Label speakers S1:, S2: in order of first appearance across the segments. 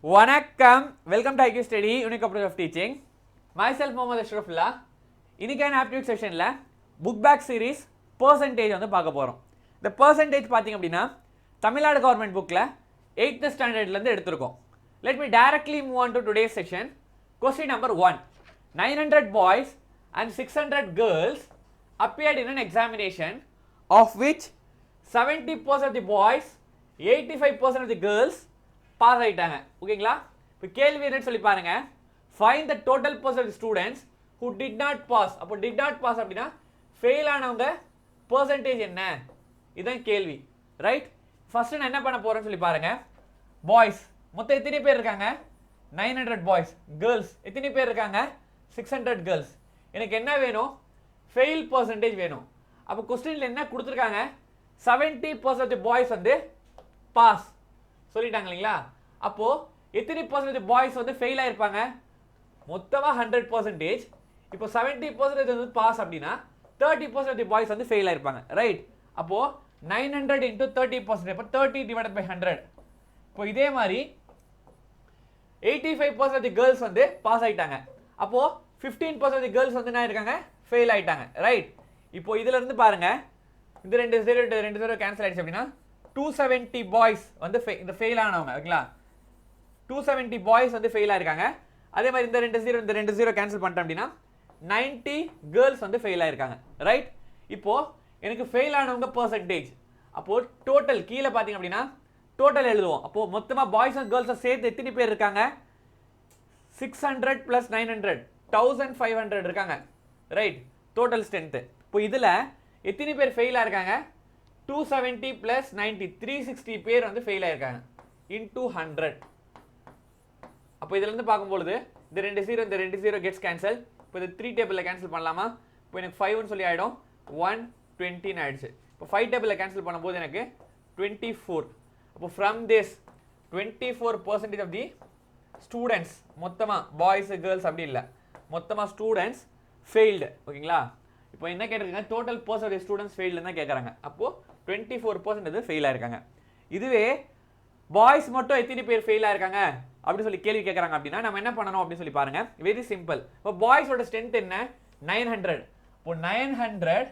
S1: வணக்கம், welcome to IQ study unique approach of teaching. Myself Mohammed Ashrafulla. இன்னைக்கான aptitude செஷனில் book back series percentage வந்து பார்க்க போகிறோம். இந்த பர்சன்டேஜ் பார்த்தீங்க அப்படின்னா தமிழ்நாடு கவர்மெண்ட் புக்கில் 8th ஸ்டாண்டர்ட்லேருந்து எடுத்திருக்கோம். Let me directly move on to today's session. Question number 1. 900 boys and 600 girls appeared in an examination of which 70% of the boys, 85% of the girls pass ஆயிட்டாங்க. ஓகேங்களா? இப்போ கேள்வி என்னன்னு சொல்லி பாருங்க. Find the total percent of students who did not pass. அப்போ did not pass அப்படின்னா fail ஆனவங்க பர்சன்டேஜ் என்ன, இதுதான் கேள்வி. ரைட்? ஃபர்ஸ்ட் நான் என்ன பண்ண போறேன்னு சொல்லி பாருங்க. பாய்ஸ் மொத்தம் எத்தனை பேர் இருக்காங்க? 900 பாய்ஸ். கேர்ள்ஸ் எத்தனை பேர் இருக்காங்க? 600 கேர்ள்ஸ். எனக்கு என்ன வேணும்? ஃபெயில் பர்சன்டேஜ் வேணும். அப்போ கொஸ்டின்ல என்ன கொடுத்துருக்காங்க? 70% பாய்ஸ் வந்து பாஸ் சொல்லிட்டாங்க இல்லைங்களா? அப்போ எத்தனை பர்சன்டேஜ் பாய்ஸ் வந்து ஃபெயில் ஆயிருப்பாங்க? மொத்தமா 100%. இப்போ 70% வந்து பாஸ் அப்படின்னா 30% பாய்ஸ் வந்து ஃபெயில் ஆயிருப்பாங்க. ரைட்? அப்போ 900 into 30%, அப்போ 30 divided by 100. இப்போ இதே மாதிரி 85% கேர்ள்ஸ் வந்து பாஸ் ஆயிட்டாங்க. அப்போ 15% கேர்ள்ஸ் வந்து என்ன இருக்காங்க? ஃபெயில் ஆயிட்டாங்க. ரைட்? இப்போ இதுல இருந்து பாருங்க, இந்த ரெண்டு ஜீரோ கேன்சல் ஆயிடுச்சு அப்படின்னா 270 பாய்ஸ் வந்து இந்த ஃபெயில் ஆனவங்க. ஓகேங்களா? 270 பாய்ஸ் வந்து ஃபெயில் ஆயிருக்காங்க. அதே மாதிரி இந்த ரெண்டு ஜீரோ கேன்சல் பண்ணிட்டோம் அப்படின்னா 90 கேர்ள்ஸ் வந்து ஃபெயில் ஆயிருக்காங்க. ரைட்? இப்போ எனக்கு ஃபெயில் ஆனவங்க பர்சன்டேஜ். அப்போ டோட்டல் கீழே பார்த்தீங்க அப்படின்னா டோட்டல் எழுதுவோம். அப்போ மொத்தமாக பாய்ஸ் அண்ட் கேர்ள்ஸை சேர்த்து எத்தனை பேர் இருக்காங்க? 600 + 900 1500 இருக்காங்க. ரைட்? Total strength. இப்போ இதில் எத்தனை பேர் ஃபெயில் ஆயிருக்காங்க? 270 + 90 360 பேர் வந்து ஃபெயில் ஆயிருக்காங்க into 100. அப்போ இதுல இருந்து பார்க்கும்போது இந்த ரெண்டு ஜீரோ கெட்ஸ் கேன்சல். இப்போ இந்த 3 டேபிளில் கேன்சல் பண்ணலாமா? இப்போ எனக்கு 5ன்னு சொல்லி ஆகிடும். 120 ஆயிடுச்சு. இப்போ 5 டேபிளில் கேன்சல் பண்ணும்போது எனக்கு 24. அப்போ from this 24% of the students, மொத்தமாக பாய்ஸ் கேர்ள்ஸ் அப்படி இல்லை, மொத்தமாக ஸ்டூடெண்ட்ஸ் ஃபெயில்டு. ஓகேங்களா? இப்போ என்ன கேட்டிருக்காங்க? டோட்டல் பர்சன்டேஜ் ஸ்டூடெண்ட்ஸ் ஃபெயில்டு தான் கேட்குறாங்க. அப்போ 24% ஃபெயில் ஆயிருக்காங்க. இதுவே பாய்ஸ் மட்டும் எத்தனை பேர் ஃபெயில் ஆயிருக்காங்க அப்படின்னு சொல்லி கேள்வி கேட்குறாங்க அப்படின்னா நம்ம என்ன பண்ணணும் அப்படின்னு சொல்லி பாருங்க. Very simple. இப்போ பாய்ஸோட ஸ்ட்ரென்த் என்ன? 900. இப்போ 900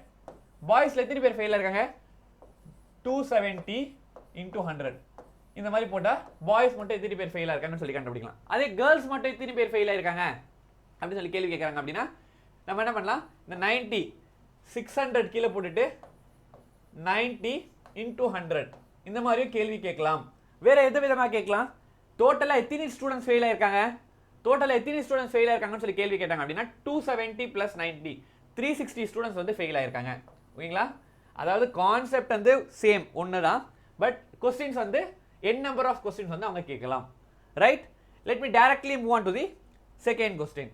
S1: பாய்ஸ்ல எத்தனை பேர் ஃபெயில் ஆயிருக்காங்க? 270 into 100. இந்த மாதிரி போட்டா பாய்ஸ் மட்டும் எத்தனை பேர் ஃபெயில் ஆயிருக்காங்கன்னு சொல்லி கண்டுபிடிக்கலாம். அதே கேர்ள்ஸ் மட்டும் எத்தனை பேர் ஃபெயில் ஆயிருக்காங்க அப்படின்னு சொல்லி கேள்வி கேட்குறாங்க அப்படின்னா நம்ம என்ன பண்ணலாம்? இந்த 90 600 கீழே போட்டுட்டு 90 into 100 இந்த மாதிரியும் கேள்வி கேட்கலாம். வேற எந்த விதமாக கேட்கலாம்? டோட்டலா எத்தனை ஸ்டூடெண்ட்ஸ் ஃபெயில் ஆயிருக்காங்க, டோட்டலா எத்தனை ஸ்டூடெண்ட்ஸ் ஃபெயில் ஆயிருக்காங்கன்னு சொல்லி கேள்வி கேட்டாங்க அப்படின்னா 270 + 90 360 ஸ்டூடெண்ட்ஸ் வந்து ஃபெயில் ஆயிருக்காங்க. ஓகேங்களா? அதாவது கான்செப்ட் வந்து சேம் ஒன்று தான், பட் கொஸ்டின்ஸ் வந்து n நம்பர் ஆஃப் கொஸ்டின்ஸ் வந்து அவங்க கேட்கலாம். Right? Let me directly move on to the second question.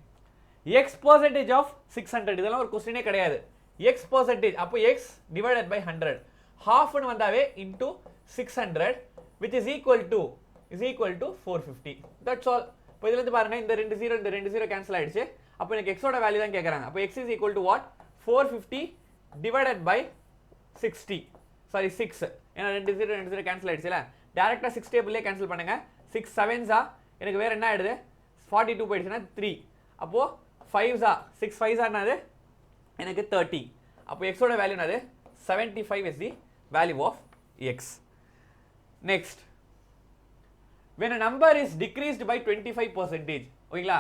S1: X percentage of 600. இதெல்லாம் ஒரு கொஸ்டினே கிடையாது. எக்ஸ் பர்சன்டேஜ், அப்போ எக்ஸ் டிவைடட் பை 100 ஹாஃப்னு வந்தாவே into 600 which is equal to 450. That's all. இப்போ இதுல இருந்து பாருங்க, இந்த ரெண்டு ஜீரோ கேன்சல் ஆயிடுச்சு. அப்போ எனக்கு எக்ஸோட வேல்யூ தான் கேட்குறாங்க. அப்போ X is equal to what? 450 divided by 60. Sorry 6. ஏன்னா ரெண்டு ஜீரோ கேன்சல் ஆயிடுச்சுல, டேரக்டா 6 டேபிள்லேயே கேன்சல் பண்ணுங்க. 6 7s எனக்கு வேற என்ன ஆயிடுது? 42 போயிடுச்சுன்னா 3. அப்போ 5s 6 5s என்னது? எனக்கு 30. அப்போ எக்ஸோட வேல்யூ என்னது? 75 is the value of x. Next, when a number is decreased by 25%, ஓகேங்களா,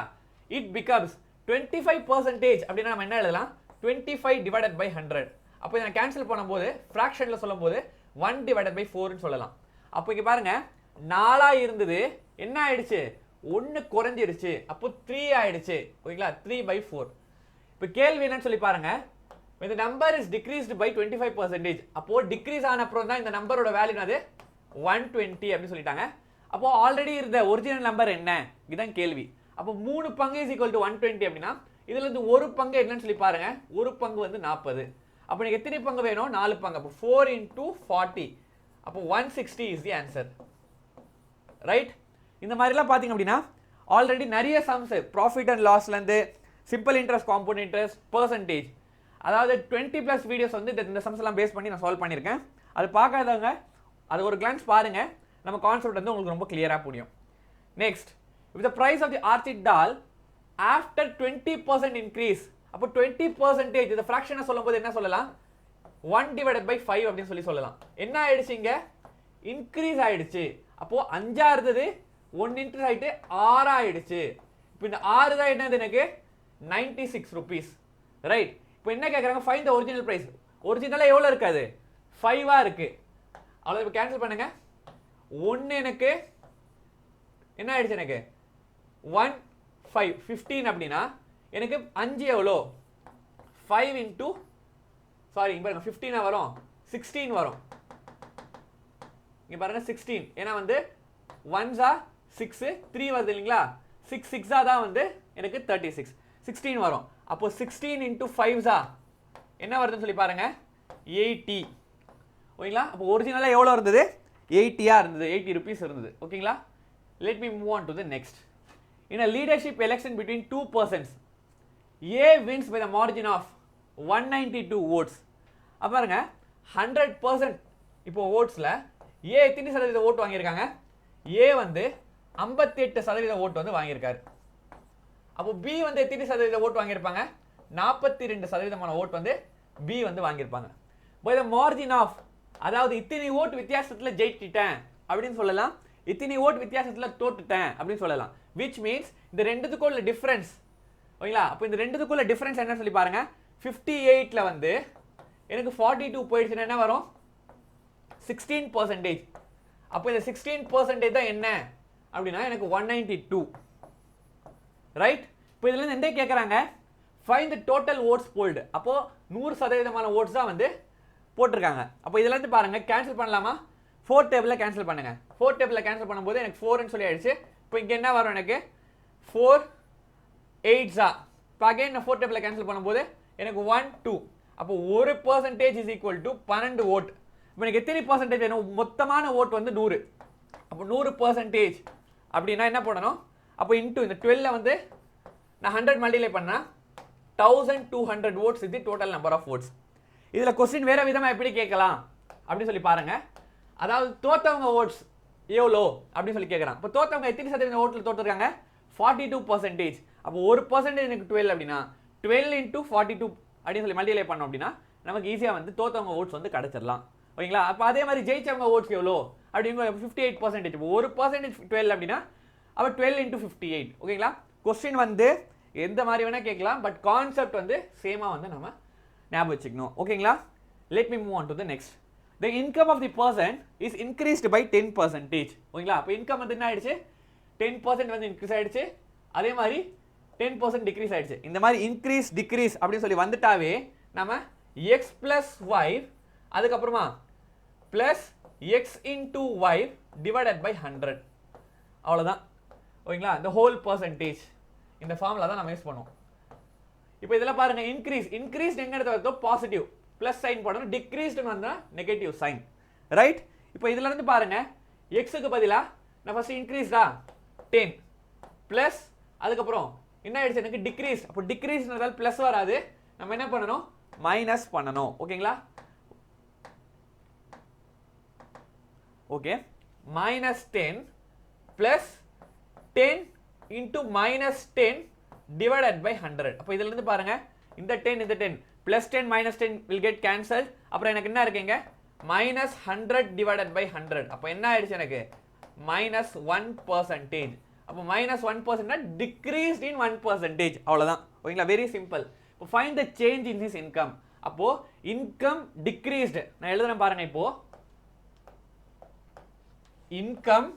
S1: it becomes 25%. அப்படின்னா நம்ம என்ன எழுதலாம்? 25 divided by 100. அப்போ இதை நான் கேன்சல் பண்ணும்போது ஃப்ராக்ஷனில் சொல்லும்போது 1 divided by 4ன்னு சொல்லலாம். அப்போ இங்கே பாருங்க, 4 இருந்தது, என்ன ஆயிடுச்சு? 1 குறைஞ்சிருச்சு. அப்போ 3 ஆயிடுச்சு. ஓகேங்களா? 3/4. இப்போ கேள்வி என்னன்னு சொல்லி பாருங்க. when the number is decreased by 25%, அப்போ டிக்ரீஸ் ஆன அப்புறம் தான் இந்த நம்பரோட வேல்யூ என்னது? 120 அப்படி சொல்லிட்டாங்க. அப்போ ஆல்ரெடி இருந்த ஒரிஜினல் நம்பர் என்ன, இதுதான் கேள்வி. அப்போ 3 பங்கு இஸ் ஈக்குவல் டு 120 அப்படின்னா இதுல இருந்து ஒரு பங்கு என்னன்னு சொல்லி பாருங்க. ஒரு பங்கு வந்து 40. அப்போ எனக்கு எத்தனை பங்கு வேணும்? 4 பங்கு. அப்போ 4 into 40. அப்போ 160 is the answer. ரைட்? இந்த மாதிரிலாம் பார்த்தீங்க அப்படின்னா ஆல்ரெடி நிறைய சம்ஸ் ப்ராஃபிட் அண்ட் லாஸ்லேருந்து simple interest, compound interest, percentage, அதாவது 20+ வீடியோஸ் வந்து இந்த சம்ஸ் எல்லாம் பேஸ் பண்ணி நான் சால்வ் பண்ணியிருக்கேன். அது பார்க்காதவங்க அது ஒரு கிளான்ஸ் பாருங்க, நம்ம கான்செப்ட் வந்து உங்களுக்கு ரொம்ப கிளியராக புரியும். next if the price of the orchid dal after 20% increase அப்போ 20% இந்த fraction சொல்லும்போது என்ன சொல்லலாம் 1 divided by 5 அப்படி சொல்லலாம் என்ன ஆயிடுச்சு இங்க increase ஆயிடுச்சு அப்போ 5 இருந்தது 1 increase ஆயிட்டு 6 ஆயிடுச்சு இப்போ இந்த 6 தான் என்னது எனக்கு 96 rupees ரைட் இப்போ என்ன கேக்குறாங்க find the original price ஒரிஜினலா எவ்வளவு இருக்காது 5 ஆ இருக்கு அவ்வளவு இப்போ கேன்சல் பண்ணுங்க 1 எனக்கு என்ன ஆயிடுச்சு எனக்கு 1 5 15 அப்படினா எனக்கு 5 எவ்வளோ 5 into சாரி இங்க பாருங்க 15 வரும் 16 வரும் இங்க பாருங்க 16 ஏனா வந்து 1s are 6 3 வருது இல்லீங்களா 6 6 தான் வந்து எனக்கு 36 16 வரும் அப்போ 16 into 5s என்ன வருதுன்னு சொல்லி பாருங்க 80 ஓகேங்களா அப்போ ஒரிஜினலா எவ்வளவு இருந்தது 80 இருந்தது 80 rupees இருந்தது ஓகேங்களா let me move on to the next in a leadership election between two persons A wins by the margin of 192 votes அப்ப பாருங்க 100% இப்போ votes-ல A எத்தனை சதவீத ஓட் வாங்கியிருக்காங்க A வந்து 58% ஓட் வந்து வாங்கியிருக்காரு அப்போ B வந்து எத்தனை சதவீத ஓட் வாங்கியிருப்பாங்க 42% ஓட் வந்து B வந்து வாங்கியிருப்பாங்க by the margin of அதாவது இத்தனை ஓட் வித்தியாசத்துல ஜெயிச்சிட்டேன் அப்படினு சொல்லலாம் இத்தனை ஓட் வித்தியாசத்துல தோத்துட்டேன் அப்படினு சொல்லலாம் which means இந்த ரெண்டுத்துக்குள்ள டிஃபரன்ஸ் ஓகேங்களா அப்ப இந்த ரெண்டுத்துக்குள்ள டிஃபரன்ஸ் என்ன சொல்லி பாருங்க 58 ல வந்து எனக்கு 42 போயிடுச்சுனா என்ன வரும் 16% அப்ப இந்த 16% தான் என்ன அப்படினா எனக்கு 192 ரைட் இப்போ இதுல இருந்து என்ன கேக்குறாங்க find the total votes polled அப்போ 100% votes தான் வந்து போட்டுருக்காங்க அப்போ இதெல்லாம் இருந்து பாருங்க கேன்சல் பண்ணலாமா 4 டேபிள்ல கேன்சல் பண்ணுங்க 4 டேபிள்ல கேன்சல் பண்ணும்போது எனக்கு 4 ன்னு சொல்லி ஆயிடுச்சு இப்போ இங்க என்ன வரும் எனக்கு 4 8s இப்போ அகைன் நான் 4 டேபிள்ல கேன்சல் பண்ணும்போது எனக்கு 1 2 அப்போ 1% is equal to 12 ஓட் இப்போ எனக்கு எத்தனை percentage வேணும் மொத்தமான ஓட் வந்து 100 அப்போ 100% அப்படினா என்ன போடணும் அப்போ இன்டு இந்த 12 ல வந்து நான் 100 மல்டிப்ளை பண்ணா 1200 votes is the total number of votes இதுல क्वेश्चन வேற விதமா எப்படி கேட்கலாம் அப்படி சொல்லி பாருங்க அதாவது தோத்தவங்க votes எவ்வளோ அப்படி சொல்லி கேக்குறான் இப்போ தோத்தவங்க எத்தனை சதவீத ஓட்ல தோத்துறாங்க 42% அப்போ 1% எனக்கு 12 அப்படினா 12 into 42 அப்படி சொல்லி மல்டிப்ளை பண்ணோம் அப்படினா நமக்கு ஈஸியா வந்து தோத்தவங்க votes வந்து கிடைச்சிரலாம் ஓகேங்களா அப்ப அதே மாதிரி ஜெயிச்சவங்க votes எவ்வளோ அப்படிங்க 58% இப்போ 1% 12 அப்படினா அப்ப 12 into 58 ஓகேங்களா क्वेश्चन வந்து எந்த மாதிரி வேணா கேட்கலாம் பட் கான்செப்ட் வந்து சேமா வந்து நம்ம ஞாபகம் வச்சுக்கணும் ஓகேங்களா let me move on to the next the income of the person is increased by 10% ஓகேங்களா அப்ப இன்கம் வந்து என்ன ஆயிடுச்சு 10% வந்து இன்க்ரீஸ் ஆயிடுச்சு அதே மாதிரி 10% டிக்ரீஸ் ஆயிடுச்சு இந்த மாதிரி இன்க்ரீஸ் டிக்ரீஸ் அப்படி சொல்லி வந்துட்டாவே நாம x plus y அதுக்கு அப்புறமா plus x into y divided by 100 அவ்வளவுதான் ஓகேங்களா the whole percentage இந்த ஃபார்முலா தான் நாம யூஸ் பண்ணுவோம் இப்போ இதெல்லாம் பாருங்க இன்க்ரீஸ் எங்க எடுத்து வரதோ பாசிட்டிவ் பிளஸ் சைன் போடணும் டிக்ரீஸ்ட் வந்தா நெகட்டிவ் சைன் ரைட் இப்போ இதுல இருந்து பாருங்க x க்கு பதிலா நான் ஃபர்ஸ்ட் இன்க்ரீஸ்டா 10 பிளஸ் அதுக்கு அப்புறம் என்ன ஆயிடுச்சு எனக்கு டிக்ரீஸ் அப்போ டிக்ரீஸ்னால பிளஸ் வராது நம்ம என்ன பண்ணனும் மைனஸ் பண்ணனும் ஓகேங்களா okay -10 plus 10 into -10 divided by 100 அப்ப இதுல இருந்து பாருங்க இந்த 10 இந்த 10 plus 10 minus 10 will get cancelled அப்புறம் எனக்கு என்ன இருக்குங்க -100 divided by 100 அப்ப என்ன ஆயிடுச்சு எனக்கு -1% அப்ப -1% னா decreased in 1% அவ்வளவுதான் ஓகேங்களா வெரி சிம்பிள் இப்போ find the change in his income அப்போ income decreased நான் எழுதுறேன் பாருங்க இப்போ income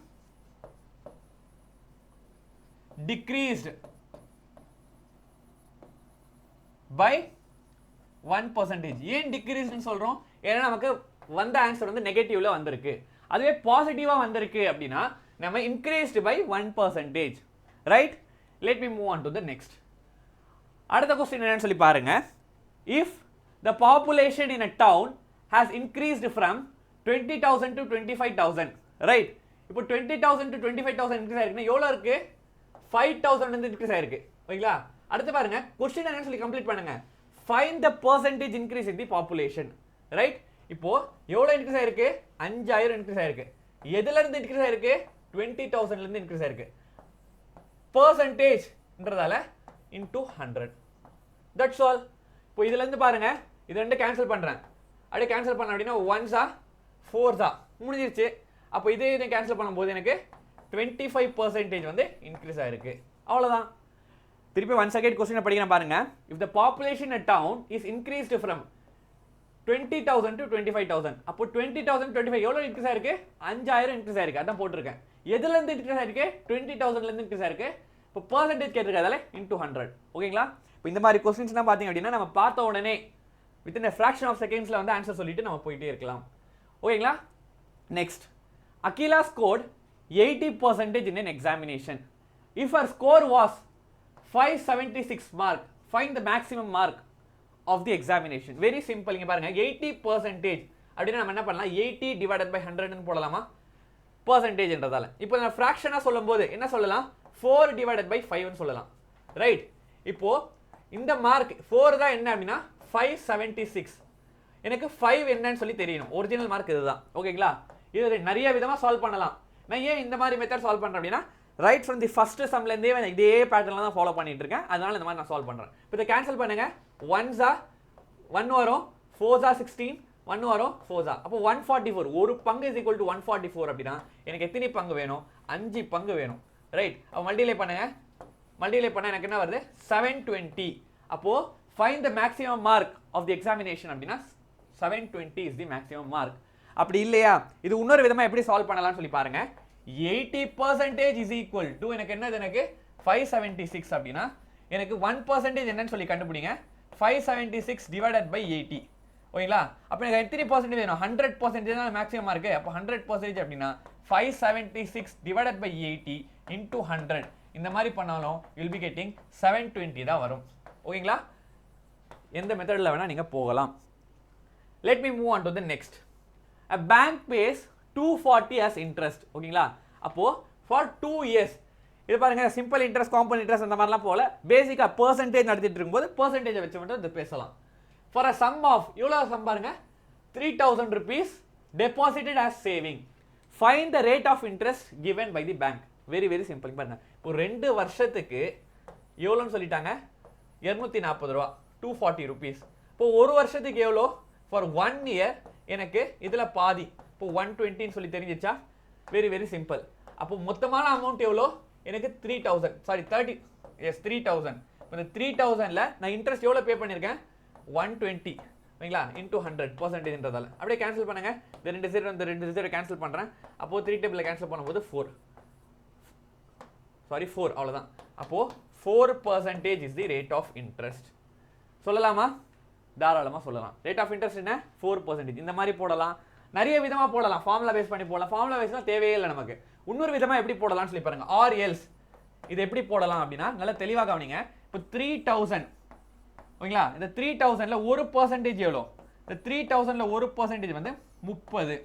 S1: decreased by 1% ஏன் decreased னு சொல்றோம் ஏன்னா நமக்கு வந்த ஆன்சர் வந்து நெகட்டிவ்ல வந்திருக்கு அதுவே பாசிட்டிவா வந்திருக்கு அப்படினா நம்ம increased by 1% right let me move on to the next அடுத்த क्वेश्चन என்னன்னு சொல்லி பாருங்க if the population in a town has increased from 20000 to 25000 right இப்போ 20000 to 25000 இன்க்ரீஸ் ஆயிருக்குனா எவ்வளவு இருக்கு 5000 வந்து இன்க்ரீஸ் ஆயிருக்கு ஓகேங்களா அடுத்து பாருங்க क्वेश्चन என்னன்னு சொல்லி கம்ப்ளீட் பண்ணுங்க find the percentage increase in the population right இப்போ எவ்வளவு இன்க்ரீஸ் ஆயிருக்கு 5000 இன்க்ரீஸ் ஆயிருக்கு எதுல இருந்து இன்க்ரீஸ் ஆயிருக்கு 20000 ல இருந்து இன்க்ரீஸ் ஆயிருக்கு பர்சன்டேஜ்ன்றதால இன்டூ 100. That's all. இப்போ இதுல இருந்து பாருங்க, இது ரெண்டு கேன்சல் பண்றேன். அப்படியே கேன்சல் பண்ண அப்படின்னா 1s 4s முடிஞ்சிருச்சு. அப்போ இதே இதை கேன்சல் பண்ணும்போது எனக்கு 25% வந்து இன்க்ரீஸ் ஆயிருக்கு. அவ்வளவுதான். திருப்பி ஒன் செகண்ட் கொஸ்டின் படிக்கிறேன் பாருங்க. If the population at town is increased from 20,000 to 25,000. அப்போ 20,000 25 எவ்வளவு இன்க்ரீஸ் ஆயிருக்கு? 5,000 இன்க்ரீஸ் ஆயிருக்கு. அதான் போட்டிருக்கேன். எதுல இருந்து இன்க்ரீஸ் ஆயிருக்கு? 20,000ல இருந்து இன்க்ரீஸ் ஆயிருக்கு. இப்போ பெர்சன்டேஜ் கேட்டிருக்காதால இன்டூ 100. ஓகேங்களா? இப்போ இந்த மாதிரி கொஸ்டின்ஸ்லாம் பாத்தீங்க அப்படின்னா நம்ம பார்த்த உடனே வித்தின் a fraction of secondsல வந்து ஆன்சர் சொல்லிட்டு நம்ம போயிட்டே இருக்கலாம். ஓகேங்களா? Next, Akila scored 80% in an examination. If her score was 576 mark, find the maximum mark of the examination. Very simple. இங்க பாருங்க 80% அப்படினா நம்ம என்ன பண்ணலாம்? 80 divided by 100 ன்னு போடலாமா? percentage என்றதால. இப்போ நான் fraction சொல்லும்போது என்ன சொல்லலாம்? 4 divided by 5 ன்னு சொல்லலாம். ரைட்? இப்போ இந்த மார்க் 4 தான் என்ன அப்படினா 576. எனக்கு 5 என்னன்னு சொல்லி தெரியணும். ஒரிஜினல் மார்க் இதுதான். ஓகேங்களா? இது நிறைய விதமா சால்வ் பண்ணலாம். நான் ஏன் இந்த மாதிரி மெத்தட் சால்வ் பண்றேன் அப்படினா ரைட் ஃப்ரம் தி ஃபர்ஸ்ட் சம்ல இருந்தே நான் இதே பேட்டர்ன்ல தான் ஃபாலோ பண்ணிட்டு இருக்கேன். அதனால இந்த மாதிரி நான் சால்வ் பண்றேன். இப்போ இத கேன்சல் பண்ணுங்க. 1s 1 வரும், 4s 16, 1 வரும், 4s. அப்போ 144. ஒரு பங்கு இஸ் ஈக்குவல் டு 144 அப்படினா எனக்கு எத்தனை பங்கு வேணும்? 5 பங்கு வேணும். ரைட்? அப்ப மல்டிப்ளை பண்ணுங்க. மல்டிப்ளை பண்ணா எனக்கு என்ன வருது? 720. அப்போ find the maximum mark of the examination அப்படினா 720 is the maximum mark. அப்படி இல்லையா? இது இன்னொரு விதமா எப்படி சால்வ் பண்ணலாம்னு சொல்லி பாருங்க. 80% is equal to எனக்கு என்னது? எனக்கு 576 அப்படினா எனக்கு 1% என்னன்னு சொல்லி கண்டுபிடிங்க. 576 divided by 80. ஓகேங்களா? அப்ப எனக்கு எத்தனை percentage வேணும்? 100% தான் மேக்ஸிமம் மார்க். அப்ப 100% அப்படினா 576 divided by 80 into 100. இந்த மாதிரி பண்ணாலும் you will be getting 720 தான் வரும். ஓகேங்களா? எந்த மெத்தட்ல வேணா நீங்க போகலாம். Let me move on to the next. A bank pays 240 as interest. ஓகேங்களா? அப்போ for 2 years. இது பாருங்க, சிம்பிள் இன்ட்ரெஸ்ட், காம்பவுண்ட் இன்ட்ரெஸ்ட் அந்த மாதிரிலாம் போல பேசிக்கா பெர்சன்டேஜ் நடத்திட்டு இருக்கும்போது பெர்சன்டேஜை வச்சு மட்டும் இது பேசலாம். For a sum of எவ்வளவு சம் பாருங்க? 3,000 rupees deposited as saving. Find the rate of interest given by the bank. Very very simple. பாருங்க, இப்போ 2 வருஷத்துக்கு எவ்வளவுன்னு சொல்லிட்டாங்க? 240 ரூபாய், 240 rupees. இப்போ ஒரு வருஷத்துக்கு எவ்வளோ? For 1 year எனக்கு இதுல பாதி, இப்போ 120 ன்னு சொல்லி தெரிஞ்சிச்சா? Very very simple. அப்போ மொத்தமான அமௌண்ட் எவ்வளோ? எனக்கு 3,000, சாரி 30, எஸ் 3,000. இந்த 3,000ல நான் இன்ட்ரெஸ்ட் எவ்வளோ பே பண்ணியிருக்கேன்? 120. ஓகேங்களா? இன்டூ 100%ன்றதால அப்படியே கேன்சல் பண்ணுங்க. இந்த 2 0 இந்த 2 0 கேன்சல் பண்றேன். அப்போ 3 டேபிள்ல கேன்சல் பண்ணும்போது 4, சாரி 4, அவ்வளவுதான். அப்போ 4% is the rate of interest. சொல்லலாமா? தாராளமா சொல்லலாம். ரேட் ஆஃப் இன்ட்ரெஸ்ட் என்ன? 4%. இந்த மாதிரி போடலாம், நிறைய விதமா போடலாம். ஃபார்முலா பேஸ் பண்ணி போடலாம். ஃபார்முலா பேஸ்னா தேவையே இல்லை நமக்கு. இன்னொரு விதமா எப்படி போடலாம்னு சொல்லி பாருங்க. ஆர் எல்ஸ் இது எப்படி போடலாம் அப்படின்னா நல்லா தெளிவாக கவனிங்க. இப்போ 3,000, ஓகேங்களா? இந்த 3,000ல 1% எவ்வளோ? இந்த 3,000ல 1% வந்து 30.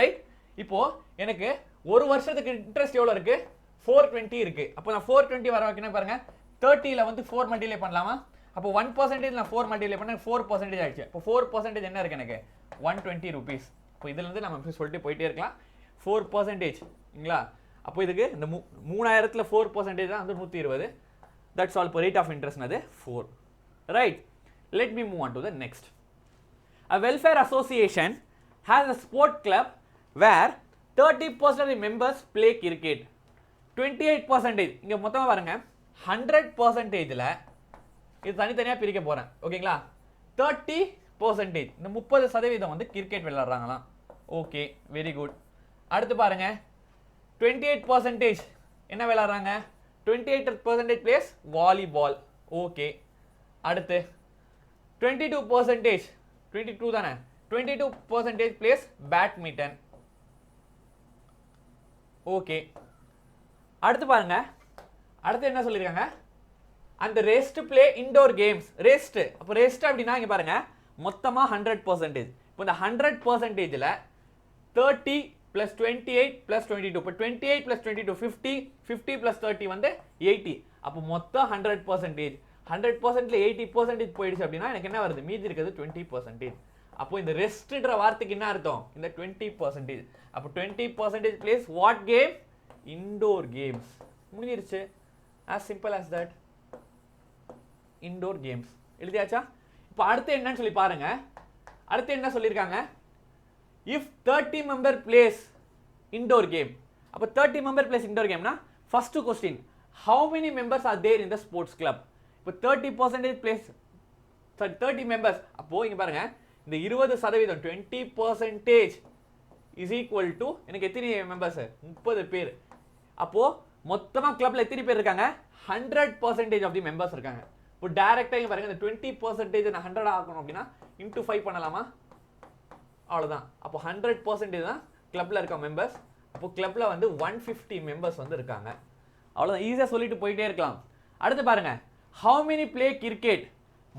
S1: ரைட்? இப்போ எனக்கு ஒரு வருஷத்துக்கு இன்ட்ரெஸ்ட் எவ்வளோ இருக்கு? 420 இருக்கு. அப்போ நான் 420 வர வைக்கணும் பாருங்க. 30ல வந்து 4 மல்டிப்ளை பண்ணலாமா? அப்போ 1% நான் 4 மல்டிப்ளை பண்ண 4% ஆயிடுச்சு. இப்போ 4% என்ன இருக்கு எனக்கு? 120 rupees. இப்போ இதுல இருந்து நம்ம சொல்லிட்டு போயிட்டே இருக்கலாம். 4%, இல்லைங்களா? அப்போ இதுக்கு இந்த 3000ல 4% தான் வந்து 120. That's all. இப்போ ரேட் ஆஃப் இன்ட்ரெஸ்ட்னது 4. Right? Let me move on to the next. A welfare association has a sport club where 30% of the members play cricket. 28%. இங்க மொத்தமா பாருங்க, 100%ல இது தனித்தனியா பிரிக்க போறேன். ஓகேங்களா? 30%, இந்த 30% வந்து கிரிக்கெட் விளையாடுறாங்களாம். Okay, very good. அடுத்து பாருங்க, 28% என்ன விளையாடுறாங்க? 28% பிளேஸ் வாலிபால். ஓகே. அடுத்து 22%, 22 தானே? 22% பிளேஸ் பேட்மிண்டன். ஓகே. அடுத்து பாருங்க, அடுத்து என்ன சொல்லிருக்காங்க? அந்த rest play indoor games. Rest, அப்போ ரெஸ்ட் அப்படின்னா இங்க பாருங்க மொத்தமா 100%. இப்போ இந்த 100%ல 30 plus 28 plus 22, இப்போ 28 plus 22 50, 50 plus 30 வந்து 80. அப்போ மொத்தம் 100%. 100%ல 80% போயிடுச்சு அப்படின்னா எனக்கு என்ன வருது? மீதி இருக்கிறது 20%. அப்போ இந்த ரெஸ்ட்ன்ற வார்த்தைக்கு என்ன அர்த்தம்? இந்த 20%. அப்போ 20% place what game? Indoor games. முடிஞ்சிருச்சு. as simple as that. Indoor games எழுதியாச்சா? இப்போ அடுத்து என்னன்னு சொல்லி பாருங்க. அடுத்து என்ன சொல்லிருக்காங்க? If 30 member plays indoor game. அப்ப 30 member plays indoor game னா first question, how many members are there in the sports club? இப்போ 30% plays 30 members. அப்போ இங்க பாருங்க இந்த 20% 20% is equal to எனக்கு எத்தனை மெம்பர்ஸ் 30 பேர். அப்போ மொத்தமா கிளப்ல எத்தனை பேர் இருக்காங்க 100% ஆஃப் தி மெம்பர்ஸ் இருக்காங்க. இப்போ டைரக்டா இங்க பாருங்க இந்த 20% நான் 100 ஆக்கணும் அப்படினா into 5 பண்ணலாமா? அவ்வளவுதான். அப்போ 100% தான் கிளப்ல இருக்க மெம்பர்ஸ். அப்போ கிளப்ல வந்து 150 மெம்பர்ஸ் வந்து இருக்காங்க. அவ்வளவுதான், ஈஸியா சொல்லிட்டு போயிட்டே இருக்கலாம். அடுத்து பாருங்க how many play cricket.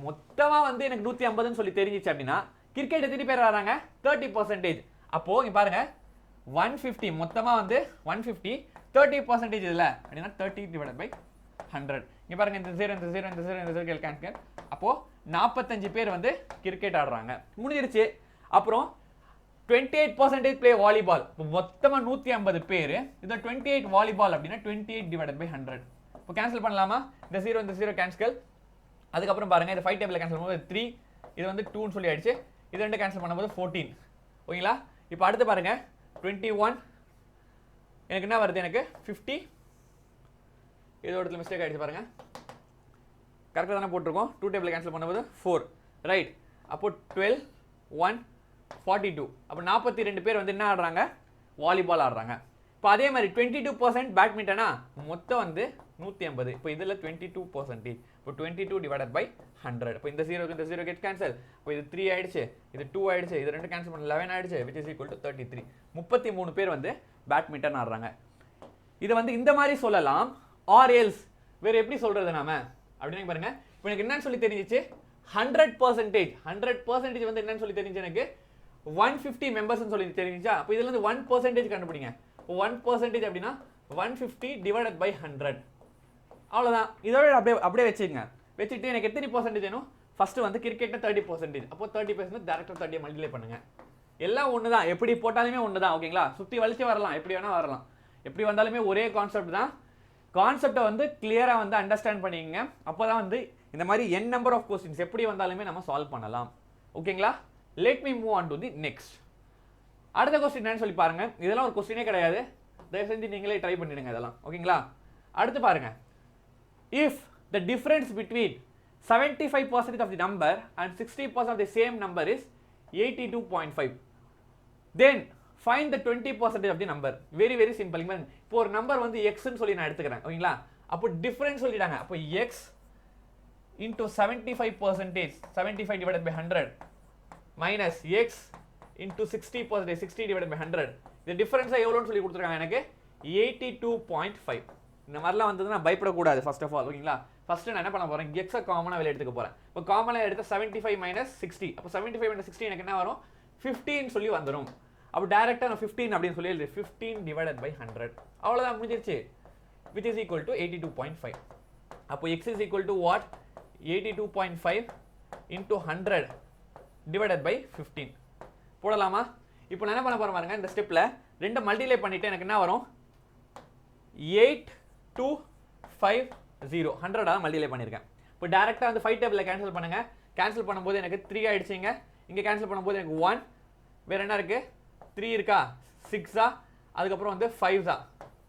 S1: மொத்தமா வந்து எனக்கு 150 ன்னு சொல்லி தெரிஞ்சிச்சு அப்படினா கிரிக்கெட் எத்தனை பேர் வராங்க 30%. அப்போ இங்க பாருங்க 150 மொத்தமா வந்து 150 30% இல்ல அப்படினா 30 divided by 100. இங்க பாருங்க இந்த 0 இந்த 0 இந்த 0 இந்த 0 கேன்சல். அப்போ 45 பேர் வந்து கிரிக்கெட் ஆடுறாங்க. முடிஞ்சிருச்சு. அப்புறம் 28% play volleyball. இப்போ மொத்தமா 150 பேர். இது 28 வாலிபால் அப்படினா 28 divided by 100. இப்போ கேன்சல் பண்ணலாமா? இந்த 0 இந்த 0 கேன்சல். அதுக்கு அப்புறம் பாருங்க இந்த 5 டேபிள்ல கேன்சல் பண்ணும்போது 3 இது வந்து 2 ன்னு சொல்லி ஆயிடுச்சு. இது ரெண்டு கேன்சல் பண்ணும்போது 14. ஓகேங்களா? இப்போ அடுத்து பாருங்க 21 எனக்கு என்ன வருது எனக்கு 50. ஏதோ இடத்துல மிஸ்டேக் ஆயிடுச்சு பாருங்க. கரெக்ட்டா தான போட்டுருக்கோம். 2 டேபிள் கேன்சல் பண்ணும்போது 4. ரைட். அப்போ 12 1 42. அப்போ 42 பேர் வந்து என்ன ஆடுறாங்க வாலிபால் ஆடுறாங்க. இப்போ அதே மாதிரி 22% பேட்மிண்டனா மொத்தம் வந்து 150. இப்போ இதுல 22%. இப்போ 22 divided by 100. இப்போ இந்த 0 இந்த 0 கெட் கேன்சல். இப்போ இது 3 ஆயிடுச்சு, இது 2 ஆயிடுச்சு, இது ரெண்டு கேன்சல் பண்ண 11 ஆயிடுச்சு, which is equal to 33. 33 பேர் வந்து பேட்மிண்டன் ஆடுறாங்க. இது வந்து இந்த மாதிரி சொல்லலாம். or else வேற எப்படி சொல்றது நாம அப்படினு பாருங்க. இப்போ எனக்கு என்னன்னு சொல்லி தெரிஞ்சிச்சு 100% வந்து என்னன்னு சொல்லி தெரிஞ்சு எனக்கு 150 மெம்பர்ஸ் ன்னு சொல்லி தெரிஞ்சா. அப்ப இதுல இருந்து 1% கண்டுபிடிங்க. 1% அப்படினா 150 divided by 100. அவ்வளவுதான். இதோட அப்படியே வெச்சிடுங்க. வெச்சிட்டு எனக்கு எத்தனை % வேணும்? ஃபர்ஸ்ட் வந்து கிரிக்கெட்ல 30%. அப்போ 30% டைரக்டா 30 மல்டிப்ளை பண்ணுங்க. எல்லாம் ஒண்ணுதான். எப்படி போட்டாலுமே ஒண்ணுதான். ஓகேங்களா? சுத்தி வளைச்சு வரலாம், எப்படி வேணா வரலாம். எப்படி வந்தாலுமே ஒரே கான்செப்ட் தான். கான்செப்டை வந்து கிளியரா வந்து அண்டர்ஸ்டாண்ட் பண்ணிக்கங்க. அப்பதான் வந்து இந்த மாதிரி n நம்பர் ஆஃப் क्वेश्चंस எப்படி வந்தாலுமே நம்ம சால்வ் பண்ணலாம். ஓகேங்களா? Let me move on to the next. அடுத்த क्वेश्चन என்னன்னு சொல்லி பாருங்க. இதெல்லாம் ஒரு क्वेश्चनே கிடையாது. தயவு செஞ்சு நீங்களே ட்ரை பண்ணிடுங்க இதெல்லாம். ஓகேங்களா? அடுத்து பாருங்க. If the difference between 75% of the number and 60% of the same number is 82.5, then find the 20% of the number. Very very simple. இப்போ ஒரு நம்பர் வந்து x ன்னு சொல்லி நான் எடுத்துக்கிறேன். ஓகேங்களா? அப்போ டிஃபரன்ஸ் சொல்லிட்டாங்க. அப்போ x into 75%, 75 divided by 100 minus x into 60%, 60 divided by 100. இந்த டிஃபரன்ஸை எவ்வளோன்னு சொல்லி கொடுத்துருக்காங்க எனக்கு 82.5. இந்த மாதிரிலாம் வந்ததுன்னா பயப்படக்கூடாது. ஃபர்ஸ்ட் ஆஃப் ஆல் ஓகேங்களா? ஃபர்ஸ்ட் நான் என்ன பண்ண போறேன், எக்ஸை காமனா வெளிய எடுத்துக்க போறேன். இப்போ காமனா எடுத்த 75 minus 60. அப்போ 75 minus 60 எனக்கு என்ன வரும் 15 சொல்லி வந்துரும். அப்போ டைரக்டா நான் 15 அப்படினு சொல்லி எழுது. 15 divided by 100. அவ்வளவுதான், முடிஞ்சிருச்சு. which is equal to 82.5. அப்போ x is equal to what? 82.5 into 100 divided by 15. போடலாமா? இப்போ நான் என்ன பண்ண போறேன் பாருங்க. இந்த ஸ்டெப்ல ரெண்டு மல்டிப்ளை பண்ணிட்டு எனக்கு என்ன வரும் 8250. 100 ஆ மல்டிப்ளை பண்ணிருக்கேன். இப்போ டைரக்டா வந்து 5 டேபிள்ல கேன்சல் பண்ணுங்க. கேன்சல் பண்ணும்போது எனக்கு 3 ஆயிடுச்சுங்க. இங்க கேன்சல் பண்ணும்போது எனக்கு 1, வேற என்ன இருக்கு 3 இருக்கா, 6 ஆ, அதுக்கு அப்புறம் வந்து 5 ஆ,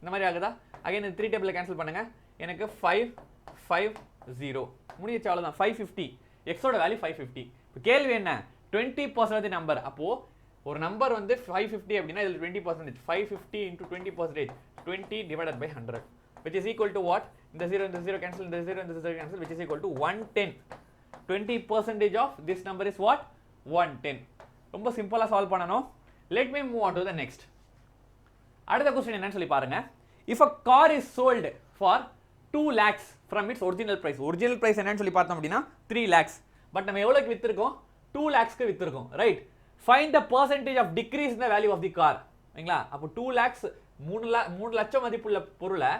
S1: இந்த மாதிரி ஆகுதா. அகைன் இந்த 3 டேபிள்ல கேன்சல் பண்ணுங்க. எனக்கு 550 முடிஞ்சிச்சு. அவ்வளவுதான். 550 x ஓட வேல்யூ 550. இப்போ கேள்வி என்ன 20% நம்பர். அப்போ ஒரு நம்பர் வந்து 550 அப்படினா இதுல 20%. 550 into 20%, 20 divided by 100, which is equal to what? இந்த 0 இந்த 0 cancel, இந்த 0 இந்த 0 cancel, which is equal to 110. 20% of this number is what? 110. ரொம்ப சிம்பிளா சால்வ் பண்ணனும். Let me move on to the next. அடுத்த क्वेश्चन என்னன்னு சொல்லி பாருங்க. If a car is sold for 2 lakhs from its original price. Original price என்னன்னு சொல்லி பார்த்தோம் அப்படினா 3 lakhs. பட் நம்ம எவ்வளவுக்கு வித்திருக்கோம் 2 lakhsக்கு வித்திருக்கோம். Right. Find the percentage of decrease in the value of the car. ஓகேங்களா? அப்போ 2 lakhs 3 லட்சம் மதிப்புள்ள பொருளை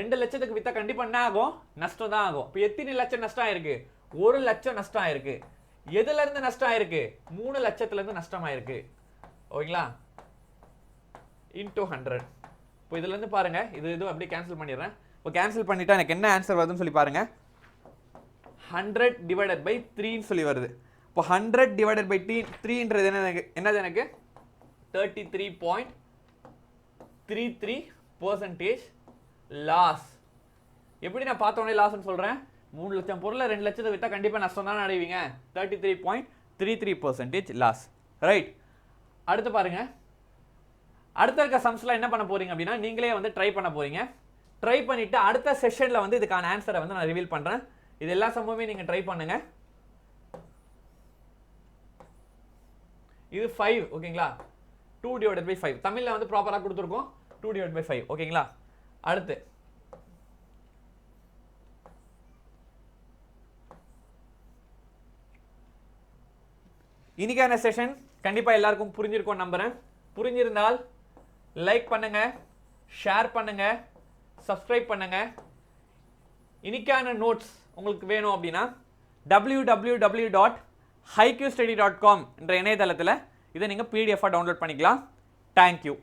S1: 2 லட்சத்துக்கு வித்தா கண்டிப்பா என்ன ஆகும், நஷ்டம் தான் ஆகும். இப்போ எத்தனை லட்சம் நஷ்டம் ஆயிருக்கு, 1 லட்சம் நஷ்டம் ஆயிருக்கு. எதுல இருந்து நஷ்டம் ஆயிருக்கு, 3 லட்சத்துல இருந்து நஷ்டம் ஆயிருக்கு. ஓகேங்களா? into 100. இப்போ இதுல இருந்து பாருங்க, இது அப்படியே கேன்சல் பண்ணிடுறேன். இப்போ கேன்சல் பண்ணிட்டா எனக்கு என்ன ஆன்சர் வருதுன்னு சொல்லி பாருங்க. 100 டிவைடட் பை 3ன்னு சொல்லி வருது. இப்போ 100 டிவைடட் பை 3ன்றது என்னது எனக்கு 33.33% லாஸ். எப்படி நான் பார்த்தோன்னே லாஸ்ன்னு சொல்கிறேன்? 3 லட்சம் பொருளை 2 லட்சத்தை விற்றா கண்டிப்பாக நஷ்டம் தானே அடைவீங்க. 33.33% லாஸ். ரைட். அடுத்து பாருங்க, அடுத்த இருக்க சம்ஸ்லாம் என்ன பண்ண போறீங்க அப்படின்னா நீங்களே வந்து ட்ரை பண்ண போறீங்க. ட்ரை பண்ணிட்டு அடுத்த செஷன்ல வந்து இதுக்கான ஆன்சரை வந்து நான் ரிவீல் பண்றேன். இது எல்லா சம்பவமே நீங்க ட்ரை பண்ணுங்க. இது 5 ஓகேங்களா? 2 டிவைடட் பை 5 தமிழ்ல வந்து ப்ராப்பரா கொடுத்துருக்கோம். 2 டிவைடட் பை 5 ஓகேங்களா? அடுத்து இன்னைக்கான செஷன் கண்டிப்பா எல்லாருக்கும் புரிஞ்சிருக்கும் நம்புறேன். புரிஞ்சிருந்தால் லைக் பண்ணுங்க, ஷேர் பண்ணுங்க, சப்ஸ்கிரைப் பண்ணுங்க. இன்னைக்கான நோட்ஸ் உங்களுக்கு வேணும் அப்படின்னா www.hiqstudy.com என்ற இணையதளத்தில் இதை நீங்கள் PDF டவுன்லோட் பண்ணிக்கலாம். தேங்க்யூ.